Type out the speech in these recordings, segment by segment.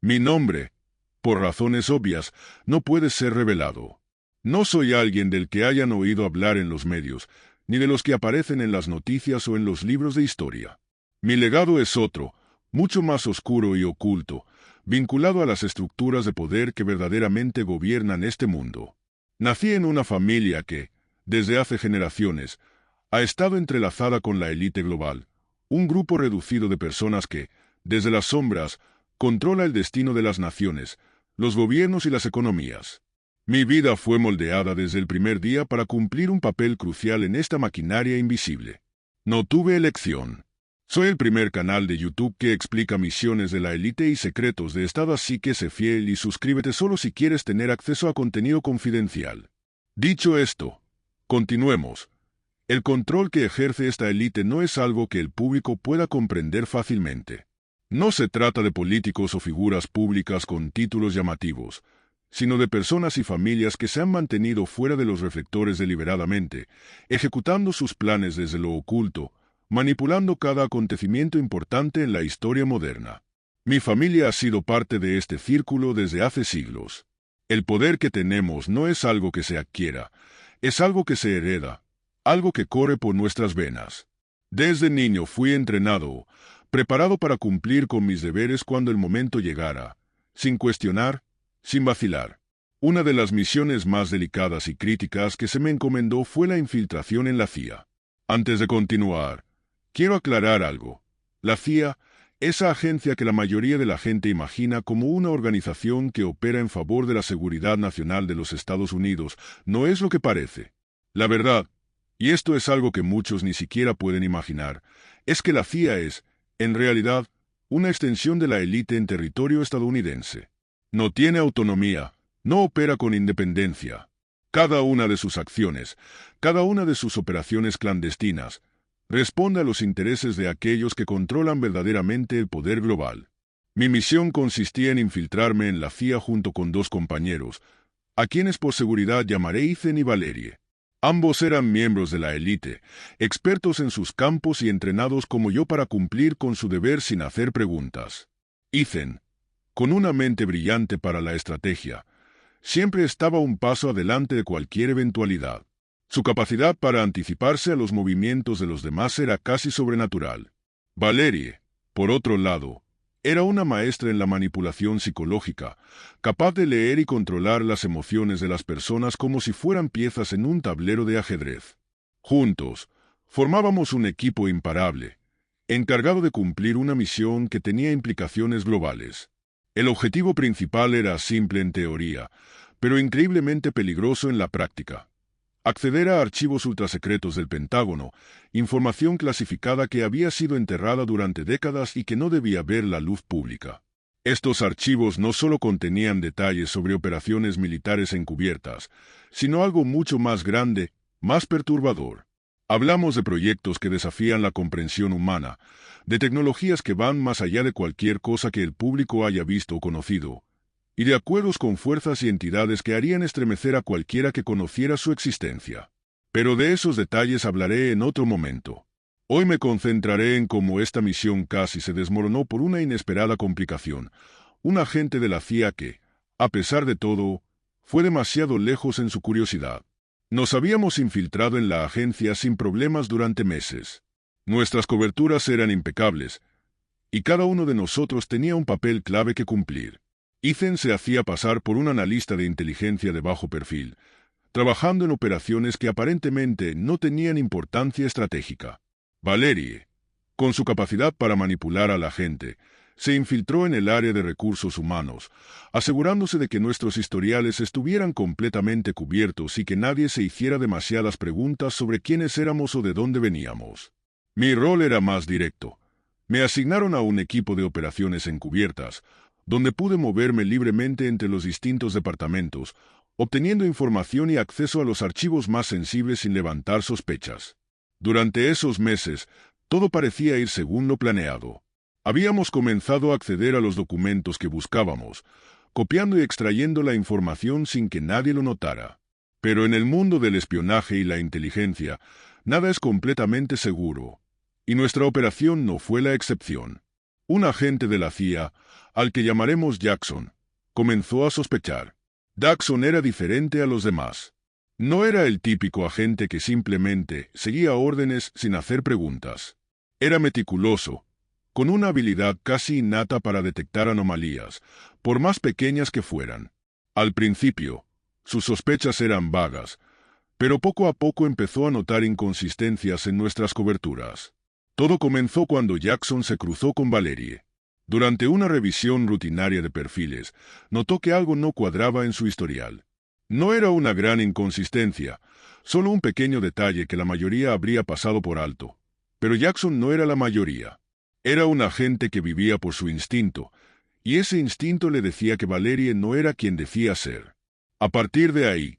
Mi nombre, por razones obvias, no puede ser revelado. No soy alguien del que hayan oído hablar en los medios, ni de los que aparecen en las noticias o en los libros de historia. Mi legado es otro, mucho más oscuro y oculto, vinculado a las estructuras de poder que verdaderamente gobiernan este mundo. Nací en una familia que, desde hace generaciones, ha estado entrelazada con la élite global, un grupo reducido de personas que, desde las sombras, controla el destino de las naciones, los gobiernos y las economías. Mi vida fue moldeada desde el primer día para cumplir un papel crucial en esta maquinaria invisible. No tuve elección. Soy el primer canal de YouTube que explica misiones de la élite y secretos de Estado, así que sé fiel y suscríbete solo si quieres tener acceso a contenido confidencial. Dicho esto, continuemos. El control que ejerce esta élite no es algo que el público pueda comprender fácilmente. No se trata de políticos o figuras públicas con títulos llamativos, sino de personas y familias que se han mantenido fuera de los reflectores deliberadamente, ejecutando sus planes desde lo oculto, manipulando cada acontecimiento importante en la historia moderna. Mi familia ha sido parte de este círculo desde hace siglos. El poder que tenemos no es algo que se adquiera, es algo que se hereda, algo que corre por nuestras venas. Desde niño fui entrenado, preparado para cumplir con mis deberes cuando el momento llegara, sin cuestionar, sin vacilar. Una de las misiones más delicadas y críticas que se me encomendó fue la infiltración en la CIA. Antes de continuar, quiero aclarar algo. La CIA, esa agencia que la mayoría de la gente imagina como una organización que opera en favor de la seguridad nacional de los Estados Unidos, no es lo que parece. La verdad, y esto es algo que muchos ni siquiera pueden imaginar, es que la CIA es, en realidad, una extensión de la élite en territorio estadounidense. No tiene autonomía, no opera con independencia. Cada una de sus acciones, cada una de sus operaciones clandestinas, responde a los intereses de aquellos que controlan verdaderamente el poder global. Mi misión consistía en infiltrarme en la CIA junto con dos compañeros, a quienes por seguridad llamaré Ethan y Valerie. Ambos eran miembros de la élite, expertos en sus campos y entrenados como yo para cumplir con su deber sin hacer preguntas. Ethan, con una mente brillante para la estrategia, siempre estaba un paso adelante de cualquier eventualidad. Su capacidad para anticiparse a los movimientos de los demás era casi sobrenatural. Valerie, por otro lado, era una maestra en la manipulación psicológica, capaz de leer y controlar las emociones de las personas como si fueran piezas en un tablero de ajedrez. Juntos, formábamos un equipo imparable, encargado de cumplir una misión que tenía implicaciones globales. El objetivo principal era simple en teoría, pero increíblemente peligroso en la práctica. Acceder a archivos ultrasecretos del Pentágono, información clasificada que había sido enterrada durante décadas y que no debía ver la luz pública. Estos archivos no solo contenían detalles sobre operaciones militares encubiertas, sino algo mucho más grande, más perturbador. Hablamos de proyectos que desafían la comprensión humana, de tecnologías que van más allá de cualquier cosa que el público haya visto o conocido, y de acuerdos con fuerzas y entidades que harían estremecer a cualquiera que conociera su existencia. Pero de esos detalles hablaré en otro momento. Hoy me concentraré en cómo esta misión casi se desmoronó por una inesperada complicación, un agente de la CIA que, a pesar de todo, fue demasiado lejos en su curiosidad. Nos habíamos infiltrado en la agencia sin problemas durante meses. Nuestras coberturas eran impecables, y cada uno de nosotros tenía un papel clave que cumplir. Ethan se hacía pasar por un analista de inteligencia de bajo perfil, trabajando en operaciones que aparentemente no tenían importancia estratégica. Valerie, con su capacidad para manipular a la gente, se infiltró en el área de recursos humanos, asegurándose de que nuestros historiales estuvieran completamente cubiertos y que nadie se hiciera demasiadas preguntas sobre quiénes éramos o de dónde veníamos. Mi rol era más directo. Me asignaron a un equipo de operaciones encubiertas, donde pude moverme libremente entre los distintos departamentos, obteniendo información y acceso a los archivos más sensibles sin levantar sospechas. Durante esos meses, todo parecía ir según lo planeado. Habíamos comenzado a acceder a los documentos que buscábamos, copiando y extrayendo la información sin que nadie lo notara. Pero en el mundo del espionaje y la inteligencia, nada es completamente seguro, y nuestra operación no fue la excepción. Un agente de la CIA, al que llamaremos Jackson, comenzó a sospechar. Jackson era diferente a los demás. No era el típico agente que simplemente seguía órdenes sin hacer preguntas. Era meticuloso, con una habilidad casi innata para detectar anomalías, por más pequeñas que fueran. Al principio, sus sospechas eran vagas, pero poco a poco empezó a notar inconsistencias en nuestras coberturas. Todo comenzó cuando Jackson se cruzó con Valerie. Durante una revisión rutinaria de perfiles, notó que algo no cuadraba en su historial. No era una gran inconsistencia, solo un pequeño detalle que la mayoría habría pasado por alto. Pero Jackson no era la mayoría. Era un agente que vivía por su instinto, y ese instinto le decía que Valerie no era quien decía ser. A partir de ahí,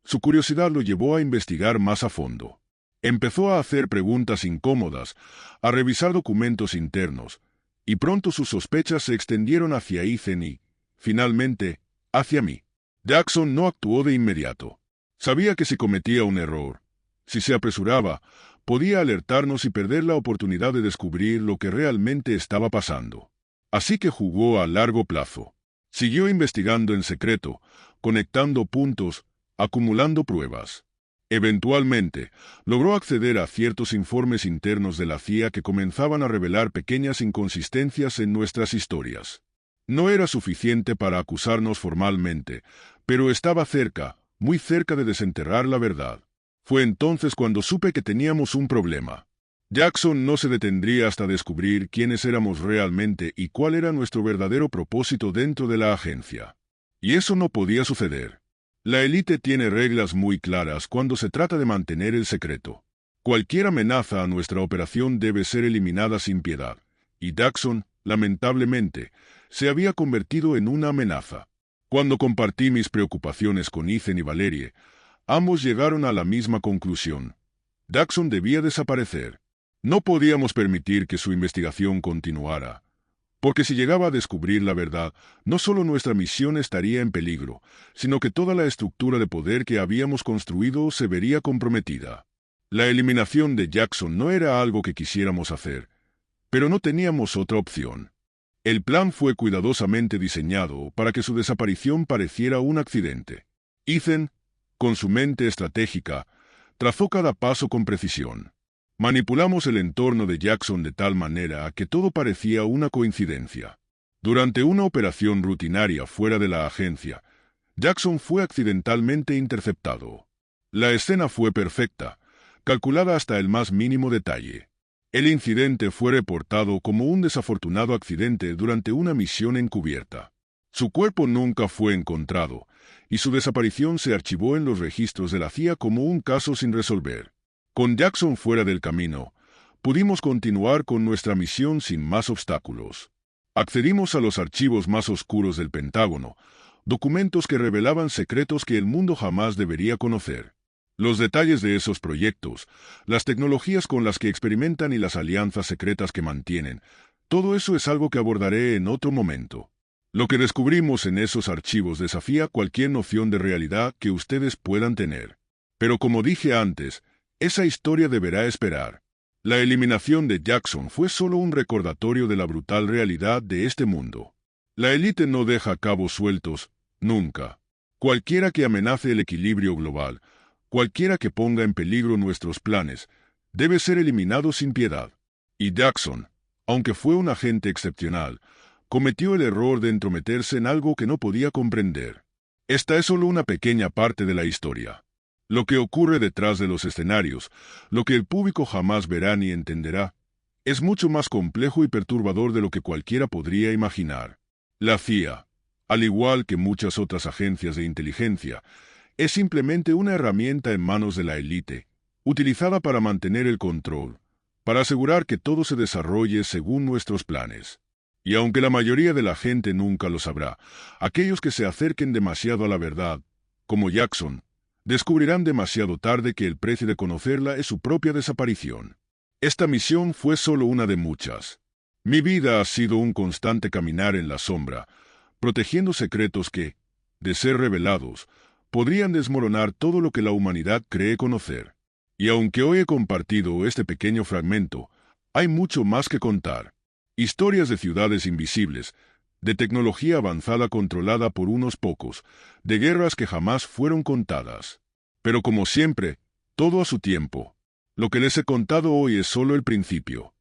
su curiosidad lo llevó a investigar más a fondo. Empezó a hacer preguntas incómodas, a revisar documentos internos, y pronto sus sospechas se extendieron hacia Ethan y, finalmente, hacia mí. Jackson no actuó de inmediato. Sabía que si cometía un error, si se apresuraba, podía alertarnos y perder la oportunidad de descubrir lo que realmente estaba pasando. Así que jugó a largo plazo. Siguió investigando en secreto, conectando puntos, acumulando pruebas. Eventualmente, logró acceder a ciertos informes internos de la CIA que comenzaban a revelar pequeñas inconsistencias en nuestras historias. No era suficiente para acusarnos formalmente, pero estaba cerca, muy cerca de desenterrar la verdad. Fue entonces cuando supe que teníamos un problema. Jackson no se detendría hasta descubrir quiénes éramos realmente y cuál era nuestro verdadero propósito dentro de la agencia. Y eso no podía suceder. La élite tiene reglas muy claras cuando se trata de mantener el secreto. Cualquier amenaza a nuestra operación debe ser eliminada sin piedad, y Jackson, lamentablemente, se había convertido en una amenaza. Cuando compartí mis preocupaciones con Ethan y Valerie, ambos llegaron a la misma conclusión. Jackson debía desaparecer. No podíamos permitir que su investigación continuara, porque si llegaba a descubrir la verdad, no solo nuestra misión estaría en peligro, sino que toda la estructura de poder que habíamos construido se vería comprometida. La eliminación de Jackson no era algo que quisiéramos hacer, pero no teníamos otra opción. El plan fue cuidadosamente diseñado para que su desaparición pareciera un accidente. Ethan, con su mente estratégica, trazó cada paso con precisión. Manipulamos el entorno de Jackson de tal manera que todo parecía una coincidencia. Durante una operación rutinaria fuera de la agencia, Jackson fue accidentalmente interceptado. La escena fue perfecta, calculada hasta el más mínimo detalle. El incidente fue reportado como un desafortunado accidente durante una misión encubierta. Su cuerpo nunca fue encontrado, y su desaparición se archivó en los registros de la CIA como un caso sin resolver. Con Jackson fuera del camino, pudimos continuar con nuestra misión sin más obstáculos. Accedimos a los archivos más oscuros del Pentágono, documentos que revelaban secretos que el mundo jamás debería conocer. Los detalles de esos proyectos, las tecnologías con las que experimentan y las alianzas secretas que mantienen, todo eso es algo que abordaré en otro momento. Lo que descubrimos en esos archivos desafía cualquier noción de realidad que ustedes puedan tener. Pero como dije antes, esa historia deberá esperar. La eliminación de Jackson fue solo un recordatorio de la brutal realidad de este mundo. La élite no deja cabos sueltos, nunca. Cualquiera que amenace el equilibrio global, cualquiera que ponga en peligro nuestros planes, debe ser eliminado sin piedad. Y Jackson, aunque fue un agente excepcional, cometió el error de entrometerse en algo que no podía comprender. Esta es solo una pequeña parte de la historia. Lo que ocurre detrás de los escenarios, lo que el público jamás verá ni entenderá, es mucho más complejo y perturbador de lo que cualquiera podría imaginar. La CIA, al igual que muchas otras agencias de inteligencia, es simplemente una herramienta en manos de la élite, utilizada para mantener el control, para asegurar que todo se desarrolle según nuestros planes. Y aunque la mayoría de la gente nunca lo sabrá, aquellos que se acerquen demasiado a la verdad, como Jackson, descubrirán demasiado tarde que el precio de conocerla es su propia desaparición. Esta misión fue solo una de muchas. Mi vida ha sido un constante caminar en la sombra, protegiendo secretos que, de ser revelados, podrían desmoronar todo lo que la humanidad cree conocer. Y aunque hoy he compartido este pequeño fragmento, hay mucho más que contar. Historias de ciudades invisibles, de tecnología avanzada controlada por unos pocos, de guerras que jamás fueron contadas. Pero como siempre, todo a su tiempo. Lo que les he contado hoy es solo el principio.